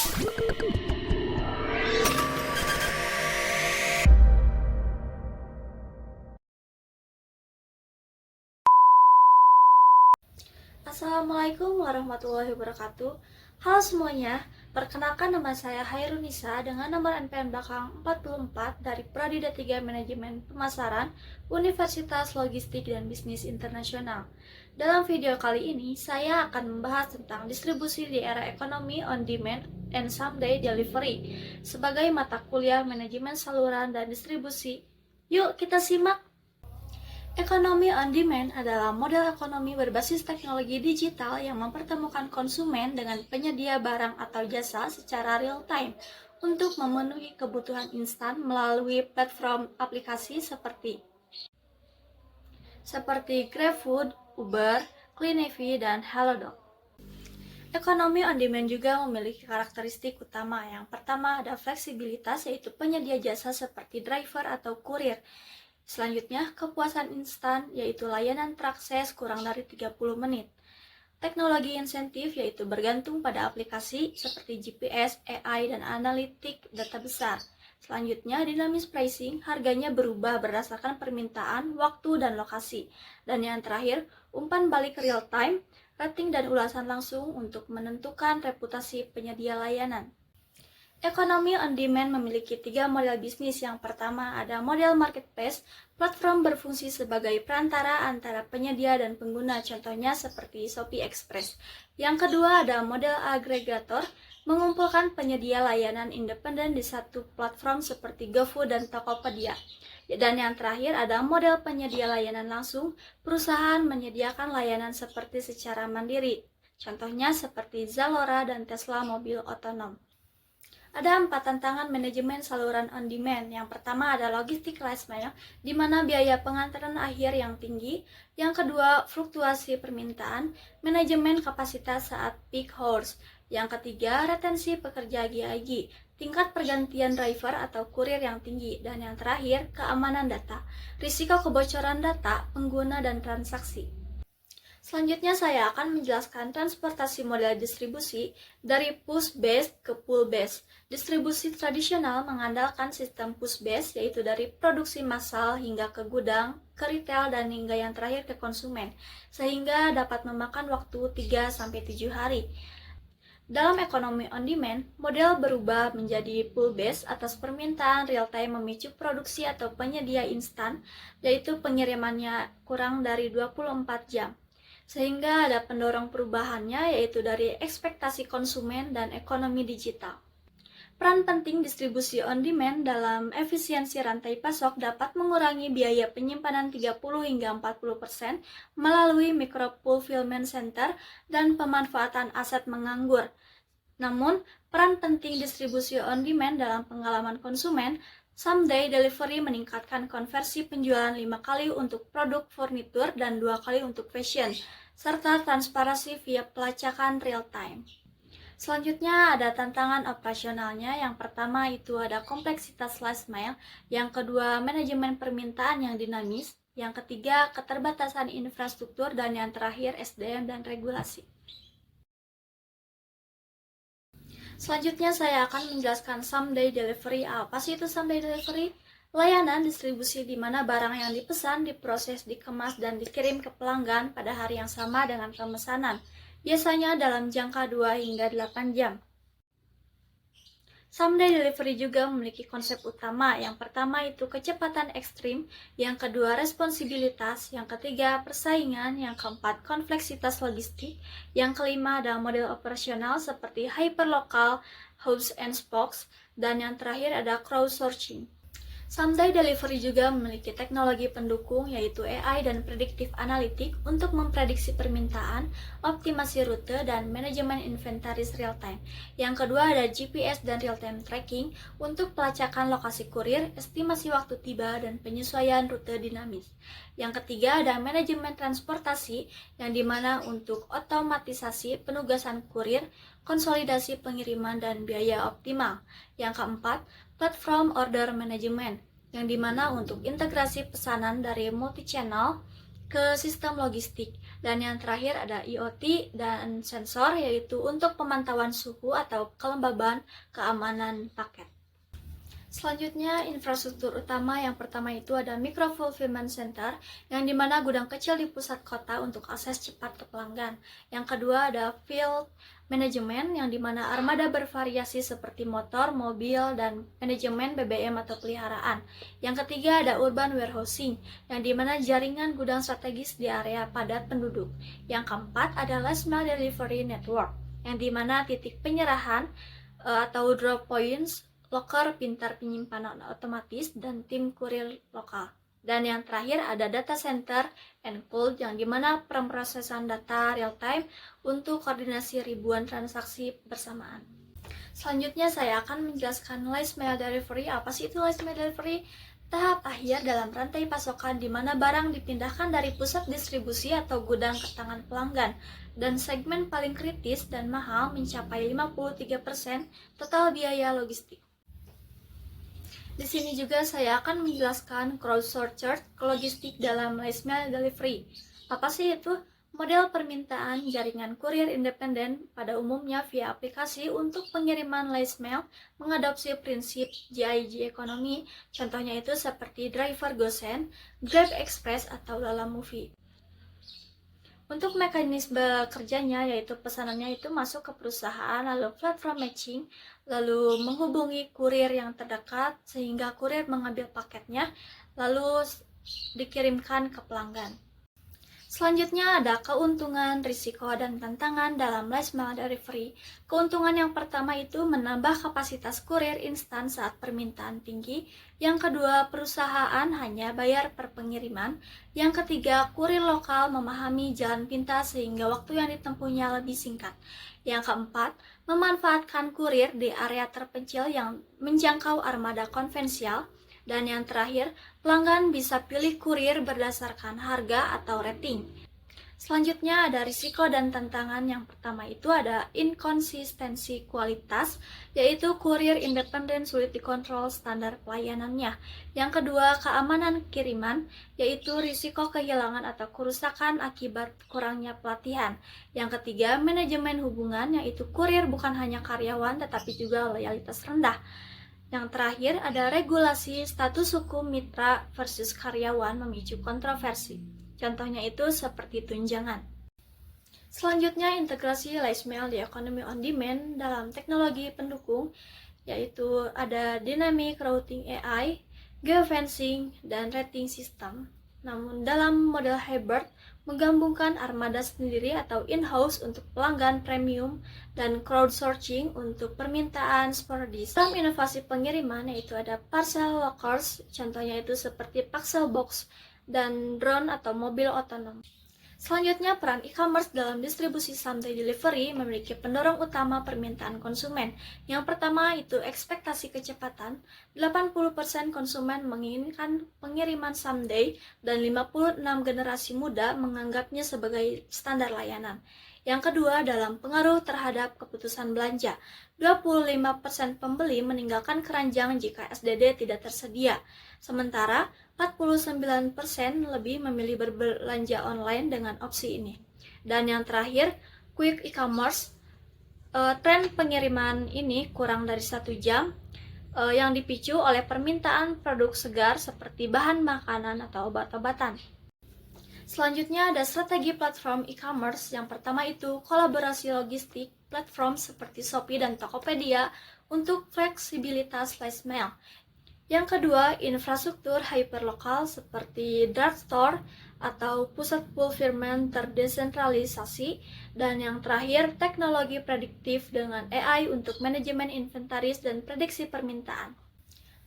Assalamualaikum warahmatullahi wabarakatuh. Halo semuanya, perkenalkan nama saya Hairunisa dengan nomor NPM belakang 44 dari Pradida 3 Manajemen Pemasaran Universitas Logistik dan Bisnis Internasional. Dalam video kali ini, saya akan membahas tentang distribusi di era ekonomi on demand and someday delivery sebagai mata kuliah manajemen saluran dan distribusi. Yuk kita simak! Ekonomi on demand adalah model ekonomi berbasis teknologi digital yang mempertemukan konsumen dengan penyedia barang atau jasa secara real time untuk memenuhi kebutuhan instan melalui platform aplikasi seperti GrabFood, Uber, Cleanevi, dan Halodoc. Ekonomi on demand juga memiliki karakteristik utama. Yang pertama ada fleksibilitas, yaitu penyedia jasa seperti driver atau kurir. Selanjutnya, kepuasan instan, yaitu layanan terakses kurang dari 30 menit. Teknologi insentif, yaitu bergantung pada aplikasi seperti GPS, AI, dan analitik data besar. Selanjutnya, dinamis pricing, harganya berubah berdasarkan permintaan, waktu, dan lokasi. Dan yang terakhir, umpan balik real time, rating dan ulasan langsung untuk menentukan reputasi penyedia layanan. Ekonomi on demand memiliki 3 model bisnis. Yang pertama ada model marketplace, platform berfungsi sebagai perantara antara penyedia dan pengguna, contohnya seperti Shopee Express. Yang kedua ada model agregator, mengumpulkan penyedia layanan independen di satu platform seperti GoFood dan Tokopedia. Dan yang terakhir ada model penyedia layanan langsung, perusahaan menyediakan layanan seperti secara mandiri, contohnya seperti Zalora dan Tesla mobil otonom. Ada 4 tantangan manajemen saluran on demand. Yang pertama ada logistik last mile, di mana biaya pengantaran akhir yang tinggi. Yang kedua, fluktuasi permintaan, manajemen kapasitas saat peak hours. Yang ketiga, retensi pekerja GIG, tingkat pergantian driver atau kurir yang tinggi. Dan yang terakhir, keamanan data, risiko kebocoran data pengguna dan transaksi. Selanjutnya saya akan menjelaskan transportasi model distribusi dari push-based ke pull-based. Distribusi tradisional mengandalkan sistem push-based, yaitu dari produksi massal hingga ke gudang, ke retail, dan hingga yang terakhir ke konsumen, sehingga dapat memakan waktu 3-7 hari. Dalam ekonomi on demand, model berubah menjadi pull-based atas permintaan real-time memicu produksi atau penyedia instan, yaitu pengirimannya kurang dari 24 jam. Sehingga ada pendorong perubahannya, yaitu dari ekspektasi konsumen dan ekonomi digital. Peran penting distribusi on demand dalam efisiensi rantai pasok dapat mengurangi biaya penyimpanan 30 hingga 40% melalui micro fulfillment center dan pemanfaatan aset menganggur. Namun, peran penting distribusi on demand dalam pengalaman konsumen, someday delivery meningkatkan konversi penjualan 5 kali untuk produk furnitur dan 2 kali untuk fashion, serta transparansi via pelacakan real time. Selanjutnya ada tantangan operasionalnya. Yang pertama itu ada kompleksitas last mile, yang kedua manajemen permintaan yang dinamis, yang ketiga keterbatasan infrastruktur, dan yang terakhir SDM dan regulasi. Selanjutnya saya akan menjelaskan someday delivery. Apa sih itu someday delivery? Layanan distribusi di mana barang yang dipesan diproses, dikemas, dan dikirim ke pelanggan pada hari yang sama dengan pemesanan, biasanya dalam jangka 2 hingga 8 jam. Someday delivery juga memiliki konsep utama. Yang pertama itu kecepatan ekstrim, yang kedua responsibilitas, yang ketiga persaingan, yang keempat kompleksitas logistik, yang kelima ada model operasional seperti hyperlocal, hubs and spokes, dan yang terakhir ada crowdsourcing. Someday delivery juga memiliki teknologi pendukung, yaitu AI dan predictive analytic untuk memprediksi permintaan, optimasi rute, dan manajemen inventaris real time. Yang kedua ada GPS dan real time tracking untuk pelacakan lokasi kurir, estimasi waktu tiba, dan penyesuaian rute dinamis. Yang ketiga ada manajemen transportasi, yang dimana untuk otomatisasi penugasan kurir, konsolidasi pengiriman, dan biaya optimal. Yang keempat, platform order management, yang dimana untuk integrasi pesanan dari multi-channel, ke sistem logistik. Dan yang terakhir ada IoT dan sensor, yaitu untuk pemantauan suhu atau kelembaban keamanan paket. Selanjutnya, infrastruktur utama yang pertama itu ada Micro Fulfillment Center, yang dimana gudang kecil di pusat kota untuk akses cepat ke pelanggan. Yang kedua ada Field Management, yang dimana armada bervariasi seperti motor, mobil, dan manajemen BBM atau peliharaan. Yang ketiga ada Urban Warehousing, yang dimana jaringan gudang strategis di area padat penduduk. Yang keempat ada Last Mile Delivery Network, yang dimana titik penyerahan atau drop points, loker pintar penyimpanan otomatis, dan tim kurir lokal. Dan yang terakhir ada data center and cloud, yang dimana pemrosesan data real time untuk koordinasi ribuan transaksi bersamaan. Selanjutnya saya akan menjelaskan last mile delivery. Apa sih itu last mile delivery? Tahap akhir dalam rantai pasokan di mana barang dipindahkan dari pusat distribusi atau gudang ke tangan pelanggan, dan segmen paling kritis dan mahal mencapai 53% total biaya logistik. Di sini juga saya akan menjelaskan crowdsourced logistik dalam last mile delivery. Apa sih itu? Model permintaan jaringan kurir independen pada umumnya via aplikasi untuk pengiriman last mile mengadopsi prinsip GIG ekonomi. Contohnya itu seperti Driver Gosen, Grab Express, atau Lalamove. Untuk mekanisme kerjanya, yaitu pesanannya itu masuk ke perusahaan, lalu platform matching, lalu menghubungi kurir yang terdekat sehingga kurir mengambil paketnya, lalu dikirimkan ke pelanggan. Selanjutnya ada keuntungan, risiko, dan tantangan dalam last mile delivery. Keuntungan yang pertama itu menambah kapasitas kurir instan saat permintaan tinggi. Yang kedua, perusahaan hanya bayar per pengiriman. Yang ketiga, kurir lokal memahami jalan pintas sehingga waktu yang ditempuhnya lebih singkat. Yang keempat, memanfaatkan kurir di area terpencil yang menjangkau armada konvensional. Dan yang terakhir, pelanggan bisa pilih kurir berdasarkan harga atau rating. Selanjutnya ada risiko dan tantangan. Yang pertama itu ada inkonsistensi kualitas, yaitu kurir independen sulit dikontrol standar pelayanannya. Yang kedua, keamanan kiriman, yaitu risiko kehilangan atau kerusakan akibat kurangnya pelatihan. Yang ketiga, manajemen hubungan, yaitu kurir bukan hanya karyawan tetapi juga loyalitas rendah. Yang terakhir ada regulasi, status hukum mitra versus karyawan memicu kontroversi. Contohnya itu seperti tunjangan. Selanjutnya integrasi last mile di ekonomi on demand dalam teknologi pendukung, yaitu ada dynamic routing AI, geofencing, dan rating system. Namun dalam model hybrid menggabungkan armada sendiri atau in-house untuk pelanggan premium dan crowdsourcing untuk permintaan sporadis. Dalam inovasi pengiriman yaitu ada parcel lockers, contohnya itu seperti parcel box dan drone atau mobil otonom. Selanjutnya, peran e-commerce dalam distribusi someday delivery memiliki pendorong utama permintaan konsumen. Yang pertama itu ekspektasi kecepatan. 80% konsumen menginginkan pengiriman someday dan 56 generasi muda menganggapnya sebagai standar layanan. Yang kedua, dalam pengaruh terhadap keputusan belanja. 25% pembeli meninggalkan keranjang jika SDD tidak tersedia. Sementara 49% lebih memilih berbelanja online dengan opsi ini. Dan yang terakhir, quick e-commerce. Tren pengiriman ini kurang dari 1 jam yang dipicu oleh permintaan produk segar seperti bahan makanan atau obat-obatan. Selanjutnya ada strategi platform e-commerce. Yang pertama itu kolaborasi logistik platform seperti Shopee dan Tokopedia untuk fleksibilitas last mile. Yang kedua, infrastruktur hyperlokal seperti dark store atau pusat fulfillment terdesentralisasi. Dan yang terakhir, teknologi prediktif dengan AI untuk manajemen inventaris dan prediksi permintaan.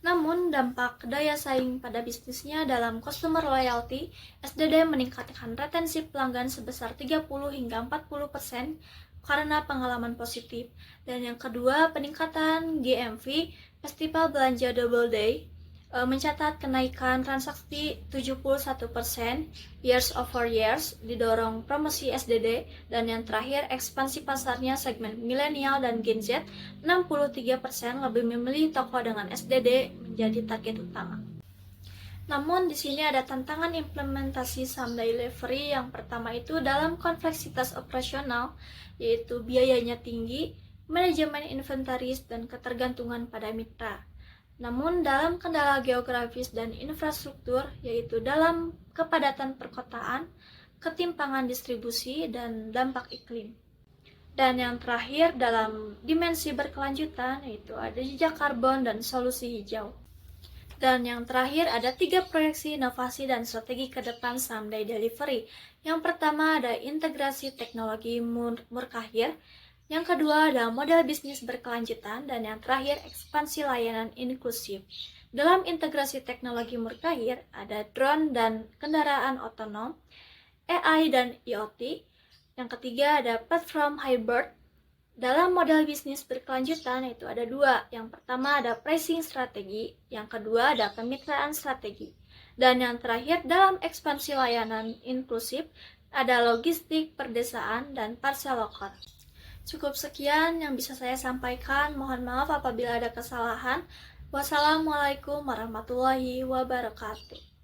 Namun, dampak daya saing pada bisnisnya dalam customer loyalty, SDD meningkatkan retensi pelanggan sebesar 30 hingga 40% karena pengalaman positif. Dan yang kedua, peningkatan GMV, Festival Belanja Double Day, mencatat kenaikan transaksi 71% years over years, didorong promosi SDD. Dan yang terakhir, ekspansi pasarnya segmen milenial dan Gen Z, 63% lebih memilih toko dengan SDD menjadi target utama. Namun di sini ada tantangan implementasi saham delivery. Yang pertama itu dalam kompleksitas operasional, yaitu biayanya tinggi, manajemen inventaris, dan ketergantungan pada mitra. Namun dalam kendala geografis dan infrastruktur, yaitu dalam kepadatan perkotaan, ketimpangan distribusi, dan dampak iklim. Dan yang terakhir dalam dimensi berkelanjutan, yaitu ada jejak karbon dan solusi hijau. Dan yang terakhir ada 3 proyeksi inovasi dan strategi ke depan Someday Delivery. Yang pertama ada integrasi teknologi murkahir, yang kedua ada model bisnis berkelanjutan, dan yang terakhir ekspansi layanan inklusif. Dalam integrasi teknologi murkahir ada drone dan kendaraan otonom, AI dan IoT. Yang ketiga ada platform hybrid. Dalam model bisnis berkelanjutan itu ada 2. Yang pertama ada pricing strategi, yang kedua ada kemitraan strategi. Dan yang terakhir dalam ekspansi layanan inklusif ada logistik, perdesaan, dan parcel locker. Cukup sekian yang bisa saya sampaikan. Mohon maaf apabila ada kesalahan. Wassalamualaikum warahmatullahi wabarakatuh.